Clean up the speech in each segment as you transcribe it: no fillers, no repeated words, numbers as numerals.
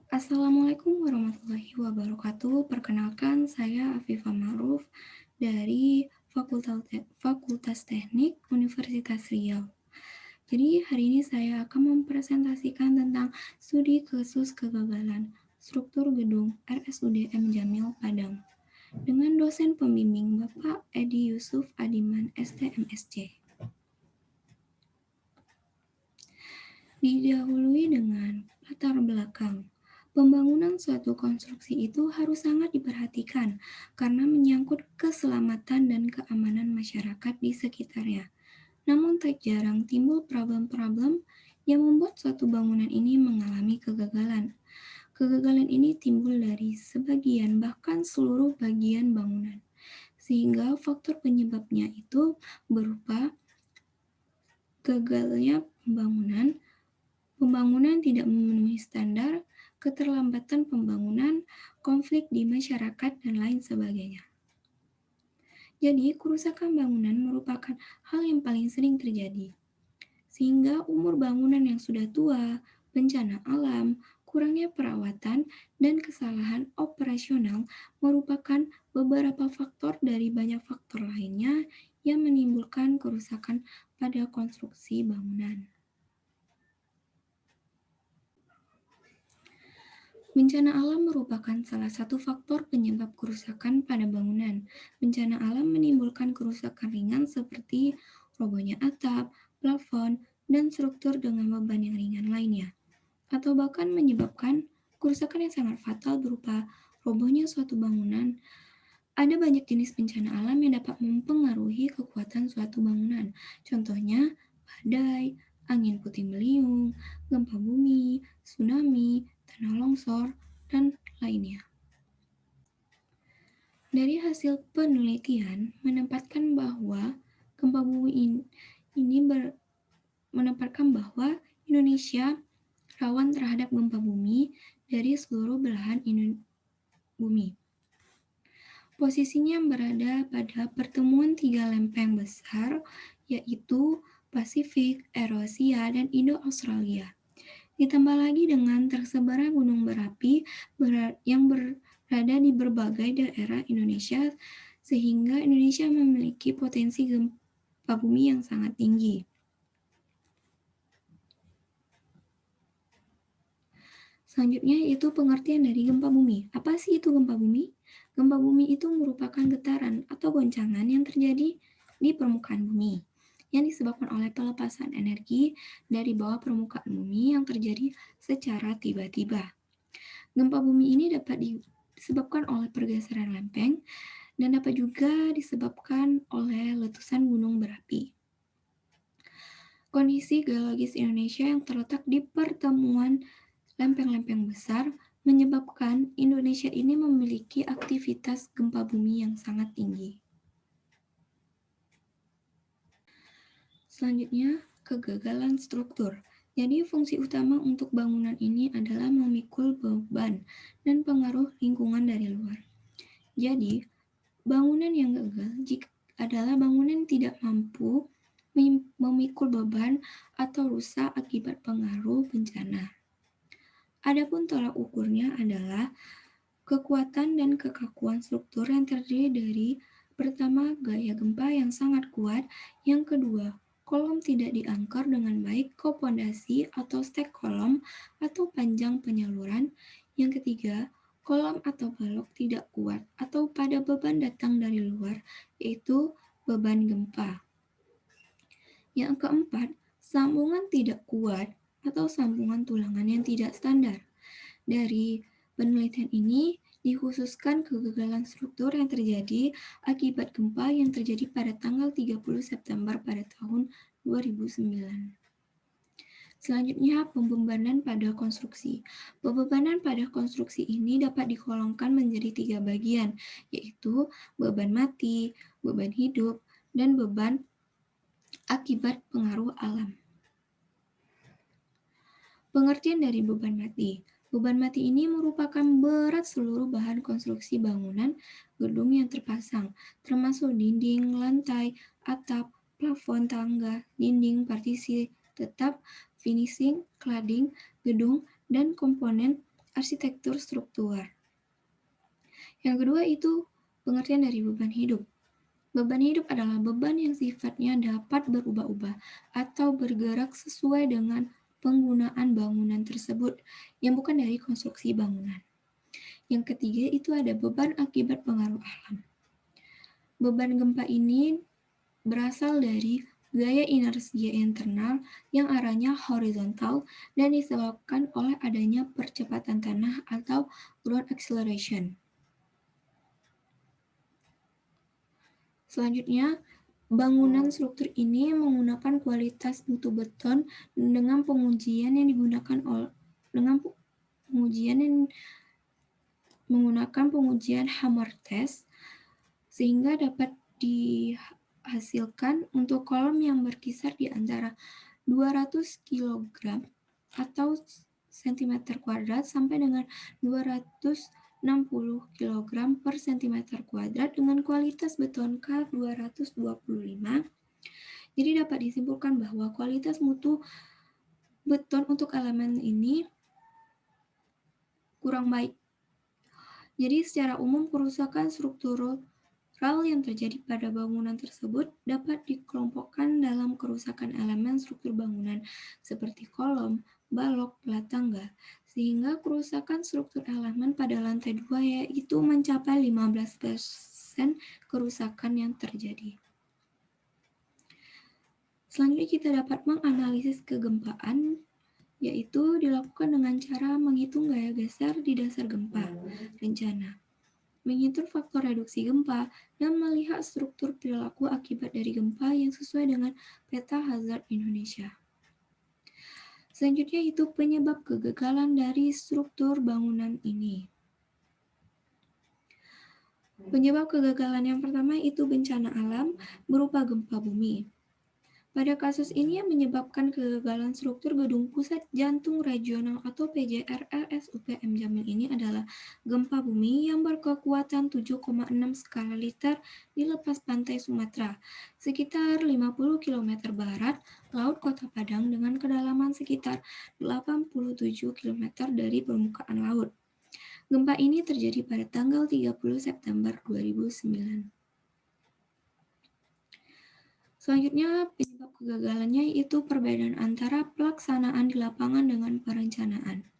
Assalamualaikum warahmatullahi wabarakatuh. Perkenalkan, saya Afifah Ma'ruf dari Fakultas Teknik Universitas Riau. Jadi hari ini saya akan mempresentasikan tentang studi kasus kegagalan struktur gedung RSUD M Jamil Padang dengan dosen pembimbing Bapak Edi Yusuf Adiman STMSC. Didahului dengan latar belakang. Pembangunan suatu konstruksi itu harus sangat diperhatikan karena menyangkut keselamatan dan keamanan masyarakat di sekitarnya. Namun tak jarang timbul problem-problem yang membuat suatu bangunan ini mengalami kegagalan. Kegagalan ini timbul dari sebagian bahkan seluruh bagian bangunan, sehingga faktor penyebabnya itu berupa gagalnya pembangunan tidak memenuhi standar, keterlambatan pembangunan, konflik di masyarakat, dan lain sebagainya. Jadi, kerusakan bangunan merupakan hal yang paling sering terjadi, sehingga umur bangunan yang sudah tua, bencana alam, kurangnya perawatan, dan kesalahan operasional merupakan beberapa faktor dari banyak faktor lainnya yang menimbulkan kerusakan pada konstruksi bangunan. Bencana alam merupakan salah satu faktor penyebab kerusakan pada bangunan. Bencana alam menimbulkan kerusakan ringan seperti robohnya atap, plafon, dan struktur dengan beban yang ringan lainnya, atau bahkan menyebabkan kerusakan yang sangat fatal berupa robohnya suatu bangunan. Ada banyak jenis bencana alam yang dapat mempengaruhi kekuatan suatu bangunan. Contohnya, badai, angin puting beliung, gempa bumi, tsunami, tanah longsor, dan lainnya. Dari hasil penelitian menempatkan bahwa gempa bumi ini menempatkan bahwa Indonesia rawan terhadap gempa bumi dari seluruh belahan bumi. Posisinya berada pada pertemuan tiga lempeng besar, yaitu Pasifik, Eurasia, dan Indo-Australia. Ditambah lagi dengan tersebarnya gunung berapi yang berada di berbagai daerah Indonesia, sehingga Indonesia memiliki potensi gempa bumi yang sangat tinggi. Selanjutnya yaitu pengertian dari gempa bumi. Apa sih itu gempa bumi? Gempa bumi itu merupakan getaran atau goncangan yang terjadi di permukaan bumi yang disebabkan oleh pelepasan energi dari bawah permukaan bumi yang terjadi secara tiba-tiba. Gempa bumi ini dapat disebabkan oleh pergeseran lempeng dan dapat juga disebabkan oleh letusan gunung berapi. Kondisi geologis Indonesia yang terletak di pertemuan lempeng-lempeng besar menyebabkan Indonesia ini memiliki aktivitas gempa bumi yang sangat tinggi. Selanjutnya, kegagalan struktur. Jadi, fungsi utama untuk bangunan ini adalah memikul beban dan pengaruh lingkungan dari luar. Jadi, bangunan yang gagal adalah bangunan yang tidak mampu memikul beban atau rusak akibat pengaruh bencana. Adapun tolak ukurnya adalah kekuatan dan kekakuan struktur yang terdiri dari pertama, gaya gempa yang sangat kuat, yang kedua, kolom tidak diangkar dengan baik ke pondasi atau stek kolom atau panjang penyaluran, yang ketiga, kolom atau balok tidak kuat atau pada beban datang dari luar, yaitu beban gempa. Yang keempat, sambungan tidak kuat atau sambungan tulangan yang tidak standar. Dari penelitian ini dikhususkan kegagalan struktur yang terjadi akibat gempa yang terjadi pada tanggal 30 September pada tahun 2009. Selanjutnya, pembebanan pada konstruksi. Pembebanan pada konstruksi ini dapat digolongkan menjadi tiga bagian, yaitu beban mati, beban hidup, dan beban akibat pengaruh alam. Pengertian dari beban mati. Beban mati ini merupakan berat seluruh bahan konstruksi bangunan gedung yang terpasang, termasuk dinding, lantai, atap, plafon, tangga, dinding, partisi tetap, finishing, cladding, gedung, dan komponen arsitektur struktur. Yang kedua itu pengertian dari beban hidup. Beban hidup adalah beban yang sifatnya dapat berubah-ubah atau bergerak sesuai dengan penggunaan bangunan tersebut, yang bukan dari konstruksi bangunan. Yang ketiga itu ada beban akibat pengaruh alam. Beban gempa ini berasal dari gaya inersia internal yang arahnya horizontal dan disebabkan oleh adanya percepatan tanah atau ground acceleration. Selanjutnya, bangunan struktur ini menggunakan kualitas mutu beton dengan pengujian yang menggunakan pengujian hammer test sehingga dapat dihasilkan untuk kolom yang berkisar di antara 200 kg atau cm kuadrat sampai dengan 260 kg per cm kuadrat dengan kualitas beton K225. Jadi dapat disimpulkan bahwa kualitas mutu beton untuk elemen ini kurang baik. Jadi secara umum kerusakan struktural yang terjadi pada bangunan tersebut dapat dikelompokkan dalam kerusakan elemen struktur bangunan seperti kolom, balok, pelat tangga, sehingga kerusakan struktur elemen pada lantai 2 yaitu mencapai 15% kerusakan yang terjadi. Selanjutnya kita dapat menganalisis kegempaan, yaitu dilakukan dengan cara menghitung gaya geser di dasar gempa, rencana, menghitung faktor reduksi gempa, dan melihat struktur perilaku akibat dari gempa yang sesuai dengan peta hazard Indonesia. Selanjutnya itu penyebab kegagalan dari struktur bangunan ini. Penyebab kegagalan yang pertama itu bencana alam berupa gempa bumi. Pada kasus ini yang menyebabkan kegagalan struktur Gedung Pusat Jantung Regional atau PJR RSUP M. Jamil ini adalah gempa bumi yang berkekuatan 7,6 skala Richter di lepas pantai Sumatera, sekitar 50 km barat Laut Kota Padang dengan kedalaman sekitar 87 km dari permukaan laut. Gempa ini terjadi pada tanggal 30 September 2009. Selanjutnya, penyebab kegagalannya yaitu perbedaan antara pelaksanaan di lapangan dengan perencanaan.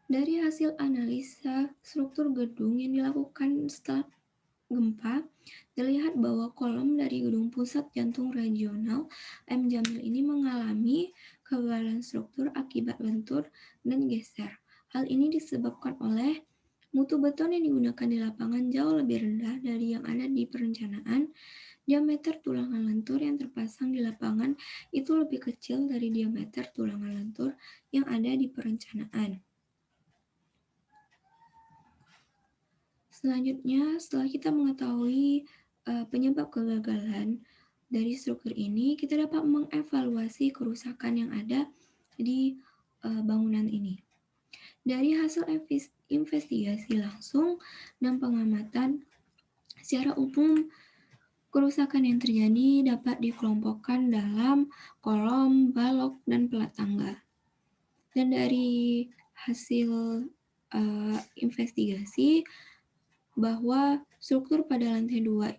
Dari hasil analisa struktur gedung yang dilakukan setelah gempa, terlihat bahwa kolom dari Gedung Pusat Jantung Regional M. Jamil ini mengalami kegagalan struktur akibat lentur dan geser. Hal ini disebabkan oleh mutu beton yang digunakan di lapangan jauh lebih rendah dari yang ada di perencanaan. Diameter tulangan lentur yang terpasang di lapangan itu lebih kecil dari diameter tulangan lentur yang ada di perencanaan. Selanjutnya, setelah kita mengetahui penyebab kegagalan dari struktur ini, kita dapat mengevaluasi kerusakan yang ada di bangunan ini. Dari hasil investigasi langsung dan pengamatan, secara umum kerusakan yang terjadi dapat dikelompokkan dalam kolom, balok, dan pelat tangga. Dan dari hasil investigasi bahwa struktur pada lantai 2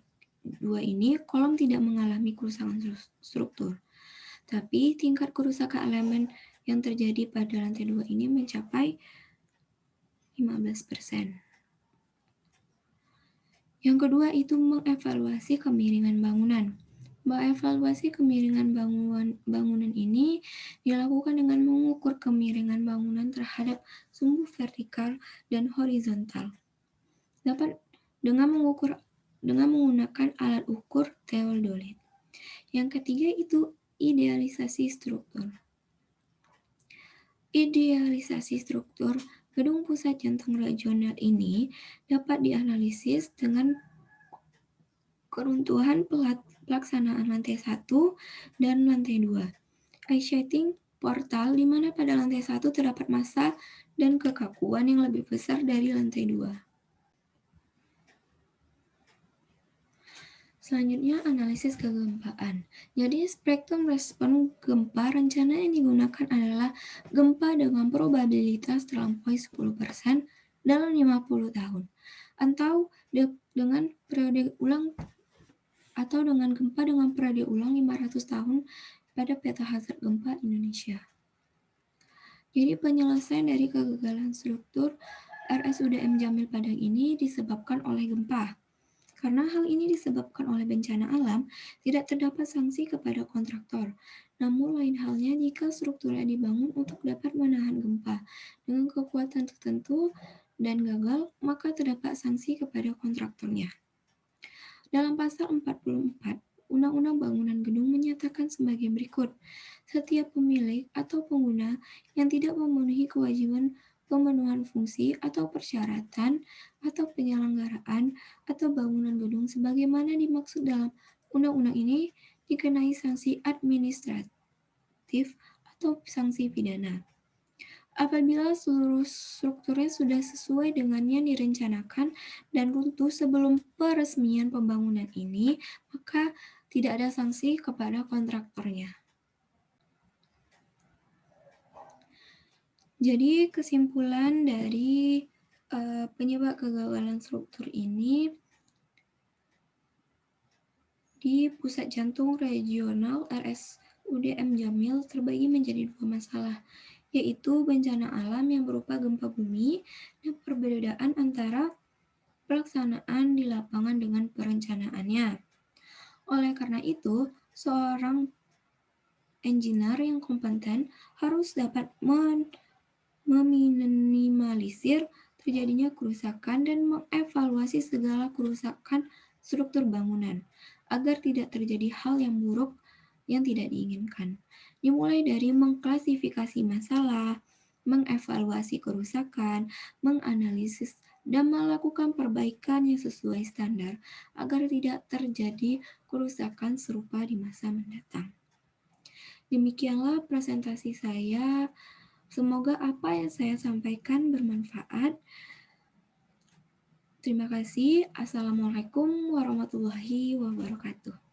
ini kolom tidak mengalami kerusakan struktur. Tapi tingkat kerusakan elemen yang terjadi pada lantai 2 ini mencapai 15%. Yang kedua itu mengevaluasi kemiringan bangunan. Mengevaluasi kemiringan bangunan ini dilakukan dengan mengukur kemiringan bangunan terhadap sumbu vertikal dan horizontal. Dapat dengan menggunakan alat ukur teodolit. Yang ketiga itu idealisasi struktur. Idealisasi struktur Gedung Pusat Jantung Regional ini dapat dianalisis dengan keruntuhan pelaksanaan lantai 1 dan lantai 2. Ice sheeting portal di mana pada lantai 1 terdapat massa dan kekakuan yang lebih besar dari lantai 2. Selanjutnya, analisis kegempaan. Jadi, spektrum respon gempa rencana yang digunakan adalah gempa dengan probabilitas terlampaui 10% dalam 50 tahun, atau dengan periode ulang atau dengan gempa dengan periode ulang 500 tahun pada peta hazard gempa Indonesia. Jadi, penyelesaian dari kegagalan struktur RSUDM Jamil Padang ini disebabkan oleh gempa. Karena hal ini disebabkan oleh bencana alam, tidak terdapat sanksi kepada kontraktor. Namun lain halnya jika strukturnya dibangun untuk dapat menahan gempa dengan kekuatan tertentu dan gagal, maka terdapat sanksi kepada kontraktornya. Dalam pasal 44, Undang-Undang Bangunan Gedung menyatakan sebagai berikut, setiap pemilik atau pengguna yang tidak memenuhi kewajiban pemenuhan fungsi atau persyaratan atau penyelenggaraan atau bangunan gedung sebagaimana dimaksud dalam undang-undang ini dikenai sanksi administratif atau sanksi pidana. Apabila seluruh strukturnya sudah sesuai dengan yang direncanakan dan runtuh sebelum peresmian pembangunan ini, maka tidak ada sanksi kepada kontraktornya. Jadi kesimpulan dari penyebab kegagalan struktur ini di Pusat Jantung Regional RSUDM Jamil terbagi menjadi dua masalah, yaitu bencana alam yang berupa gempa bumi dan perbedaan antara pelaksanaan di lapangan dengan perencanaannya. Oleh karena itu, seorang engineer yang kompeten harus dapat meminimalisir terjadinya kerusakan dan mengevaluasi segala kerusakan struktur bangunan agar tidak terjadi hal yang buruk yang tidak diinginkan. Dimulai dari mengklasifikasi masalah, mengevaluasi kerusakan, menganalisis dan melakukan perbaikan yang sesuai standar agar tidak terjadi kerusakan serupa di masa mendatang. Demikianlah presentasi saya. Semoga apa yang saya sampaikan bermanfaat. Terima kasih. Assalamualaikum warahmatullahi wabarakatuh.